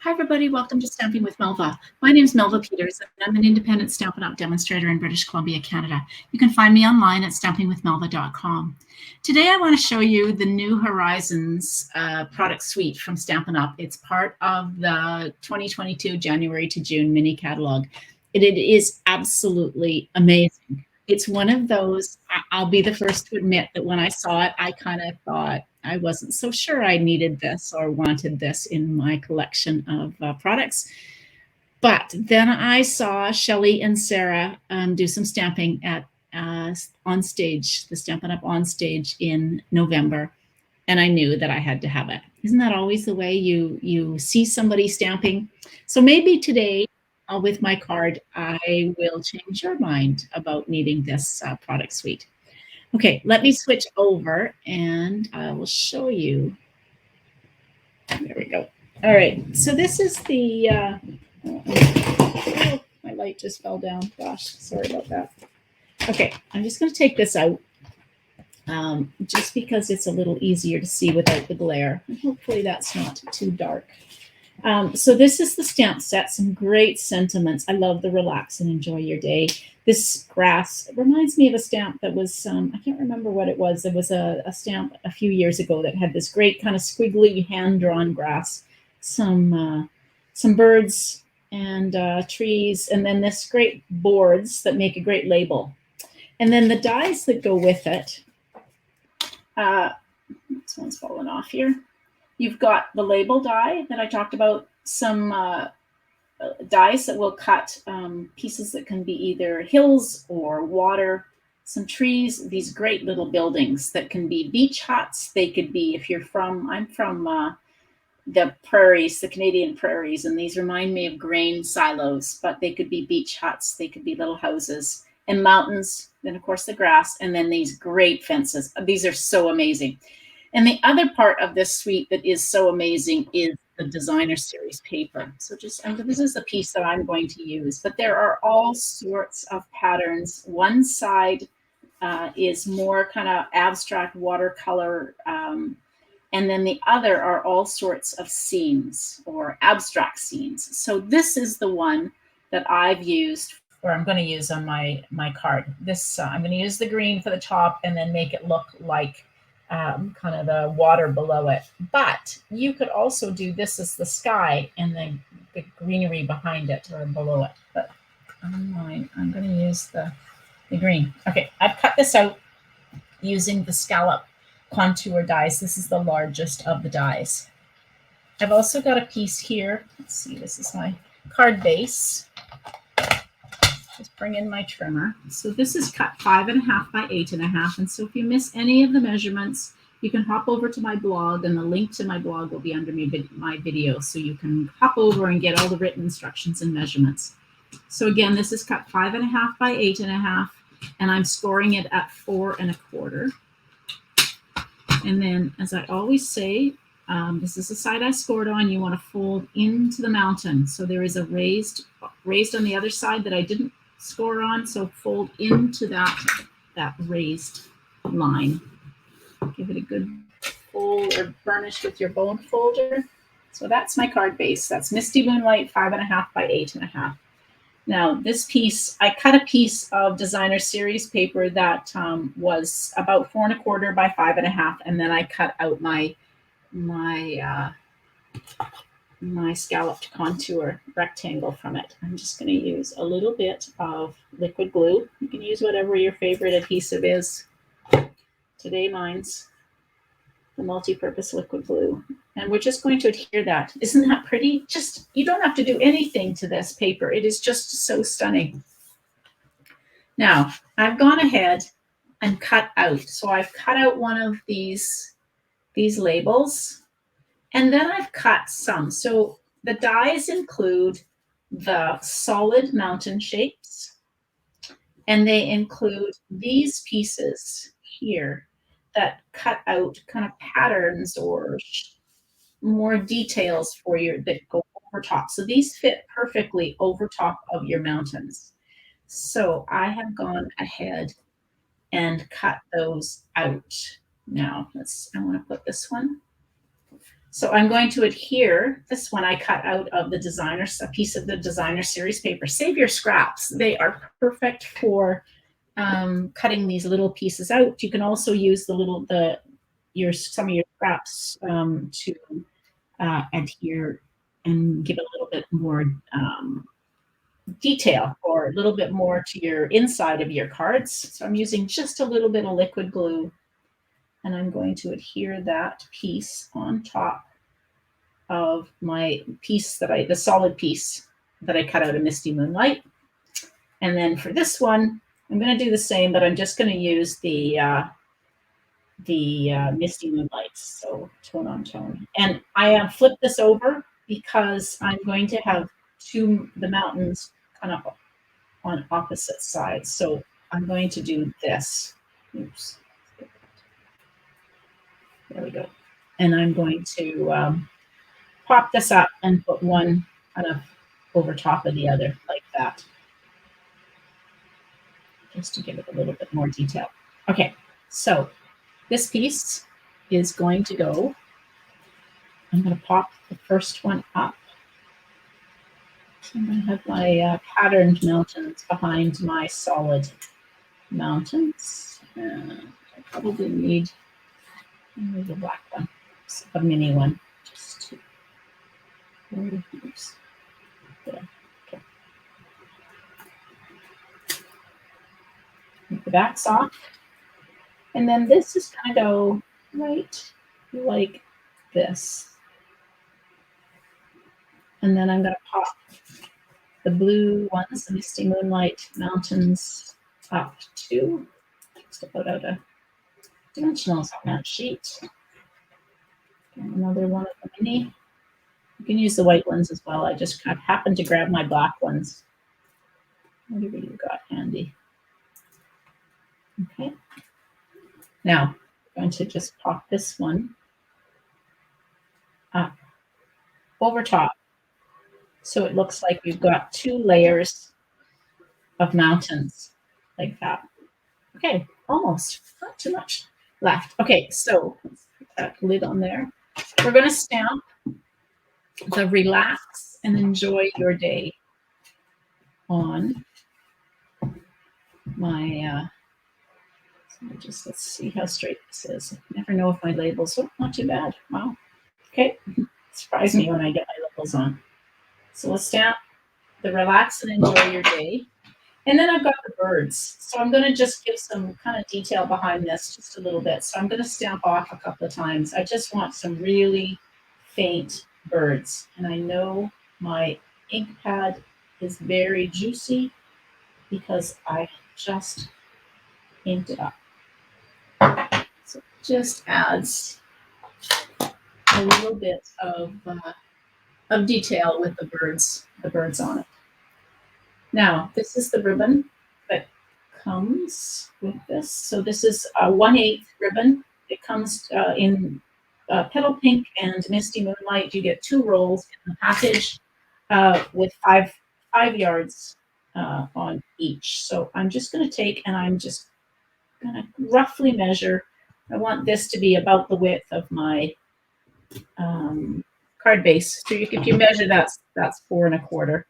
Hi, everybody. Welcome to Stamping with Melva. My name is Melva Peters, and I'm an independent Stampin' Up! Demonstrator in British Columbia, Canada. You can find me online at stampingwithmelva.com. Today, I want to show you the New Horizons product suite from Stampin' Up! It's part of the 2022 January to June mini catalog. It is absolutely amazing. It's one of those, I'll be the first to admit that when I saw it, I kind of thought, I wasn't so sure I needed this or wanted this in my collection of products. But then I saw Shelley and Sarah do some stamping at on stage, the Stampin' Up! On stage in November, and I knew that I had to have it. Isn't that always the way you see somebody stamping? So maybe today, with my card, I will change your mind about needing this product suite. Okay, let me switch over and I will show you. There we go. All right, so this is the, oh, my light just fell down. Gosh, sorry about that. Okay, I'm just going to take this out just because it's a little easier to see without the glare. And hopefully that's not too dark. So this is the stamp set, some great sentiments. I love the relax and enjoy your day. This grass reminds me of a stamp that was, I can't remember what it was. There was a stamp a few years ago that had this great kind of squiggly hand-drawn grass, some birds and trees, and then this great boards that make a great label. And then the dies that go with it, this one's fallen off here. You've got the label die that I talked about, some dies that will cut pieces that can be either hills or water, some trees, these great little buildings that can be beach huts. They could be, if you're from, I'm from the prairies, the Canadian prairies, and these remind me of grain silos, but they could be beach huts, they could be little houses, and mountains, then of course the grass, and then these great fences. These are so amazing. And the other part of this suite that is so amazing is the designer series paper. So just, this is the piece that I'm going to use, but there are all sorts of patterns. One side is more kind of abstract watercolor, and then the other are all sorts of scenes or abstract scenes. So this is the one that I've used, or I'm going to use on my card. This, I'm going to use the green for the top and then make it look like kind of the water below it. But you could also do this as the sky and then the greenery behind it or below it. But on mine, I'm going to use the green. Okay, I've cut this out using the scallop contour dies. This is the largest of the dies. I've also got a piece here. Let's see, this is my card base. Just bring in my trimmer. So this is cut 5.5 by 8.5. And so if you miss any of the measurements, you can hop over to my blog, and the link to my blog will be under my video. So you can hop over and get all the written instructions and measurements. So again, this is cut 5.5 by 8.5, and I'm scoring it at 4 1/4. And then, as I always say, this is the side I scored on. You want to fold into the mountain. So there is a raised on the other side that I didn't score on, so fold into that raised line. Give it a good fold or burnish with your bone folder. So that's my card base. That's Misty Moonlight 5.5 by 8.5. Now this piece, I cut a piece of designer series paper that was about 4 1/4 by 5.5, and then I cut out my scalloped contour rectangle from it. I'm just going to use a little bit of liquid glue. You can use whatever your favorite adhesive is. Today mine's the multi-purpose liquid glue. And we're just going to adhere that. Isn't that pretty? Just, you don't have to do anything to this paper. It is just so stunning. Now, I've gone ahead and cut out. So I've cut out one of these labels. And then I've cut some. So the dies include the solid mountain shapes, and they include these pieces here that cut out kind of patterns or more details for your that go over top. So these fit perfectly over top of your mountains. So I have gone ahead and cut those out. Now I want to put this one So I'm going to adhere this one I cut out of the designer, a piece of the designer series paper. Save your scraps. They are perfect for cutting these little pieces out. You can also use some of your scraps to adhere and give a little bit more detail or a little bit more to your inside of your cards. So I'm using just a little bit of liquid glue, and I'm going to adhere that piece on top of my piece the solid piece that I cut out of Misty Moonlight. And then for this one, I'm going to do the same, but I'm just going to use the Misty Moonlights, so tone on tone. And I have flipped this over because I'm going to have the mountains kind of on opposite sides. So I'm going to do this. Oops. There we go. And I'm going to pop this up and put one kind of over top of the other like that, just to give it a little bit more detail. Okay, so this piece is going to go, I'm going to pop the first one up. So I'm going to have my patterned mountains behind my solid mountains. And I probably need the black one, a mini one, just to, oops, there. Okay. Take the backs off. And then this is going to go right like this. And then I'm going to pop the blue ones, the Misty Moonlight Mountains, up to, just to put out a dimensionals on that sheet. And another one of the mini. You can use the white ones as well. I just kind of happened to grab my black ones. Whatever you got handy. Okay. Now, I'm going to just pop this one up over top. So it looks like we've got 2 layers of mountains like that. Okay, almost, not too much left. Okay, so let's put that lid on there. We're going to stamp the relax and enjoy your day on my, let's see how straight this is. I never know if my labels, oh, not too bad. Wow. Okay, surprise me when I get my labels on. So we'll stamp the relax and enjoy your day. And then I've got the birds. So I'm going to just give some kind of detail behind this just a little bit. So I'm going to stamp off a couple of times. I just want some really faint birds. And I know my ink pad is very juicy because I just inked it up. So it just adds a little bit of detail with the birds on it. Now, this is the ribbon that comes with this. So this is a 1/8 ribbon. It comes in Petal Pink and Misty Moonlight. You get 2 rolls in the package with 5 yards on each. So I'm just going to take and I'm just going to roughly measure. I want this to be about the width of my card base. So if you measure that's 4 1/4,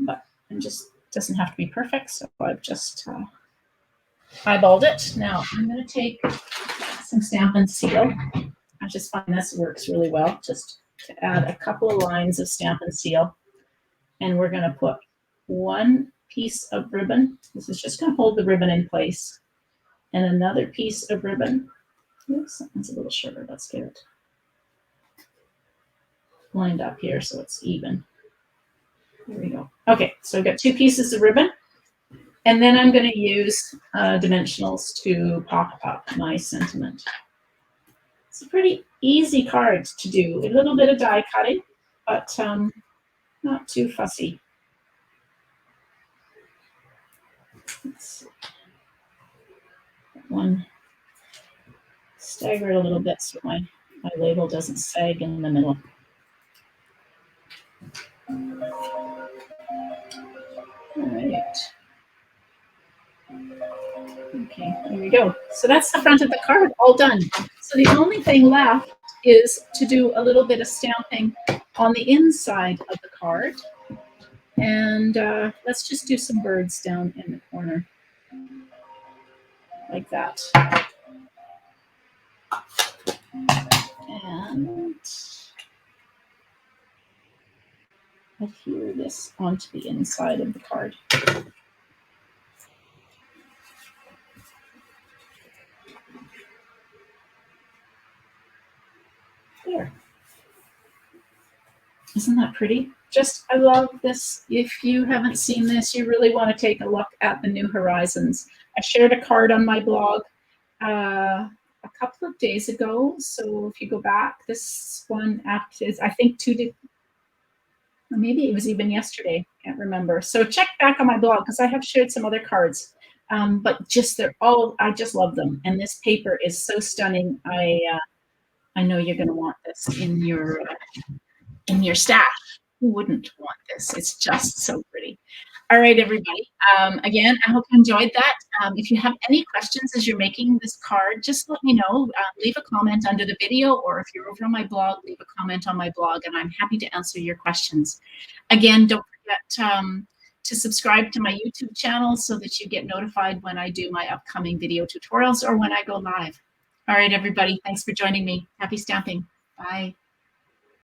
but it just doesn't have to be perfect. So I've just eyeballed it. Now I'm going to take some Stampin' Seal. I just find this works really well, just to add a couple of lines of Stampin' Seal. And we're going to put 1 piece of ribbon. This is just going to hold the ribbon in place. And another piece of ribbon. Oops, that one's a little shorter. Let's get it lined up here so it's even. There we go. Okay, so I've got 2 pieces of ribbon. And then I'm going to use dimensionals to pop up my sentiment. It's a pretty easy card to do. A little bit of die cutting, but not too fussy. Let's see. One stagger it a little bit so my label doesn't sag in the middle. All right. Okay, there we go. So that's the front of the card, all done. So the only thing left is to do a little bit of stamping on the inside of the card. And let's just do some birds down in the corner, like that. And adhere this onto the inside of the card. There. Isn't that pretty? Just, I love this. If you haven't seen this, you really want to take a look at the New Horizons. I shared a card on my blog a couple of days ago. So if you go back, this one is, I think, maybe it was even yesterday. Can't remember. So check back on my blog because I have shared some other cards. But just I just love them. And this paper is so stunning. I know you're going to want this in your stash. Who wouldn't want this? It's just so pretty. All right, everybody. Again, I hope you enjoyed that. If you have any questions as you're making this card, just let me know. Leave a comment under the video, or if you're over on my blog, leave a comment on my blog, and I'm happy to answer your questions. Again, don't forget to subscribe to my YouTube channel so that you get notified when I do my upcoming video tutorials or when I go live. All right, everybody. Thanks for joining me. Happy stamping. Bye.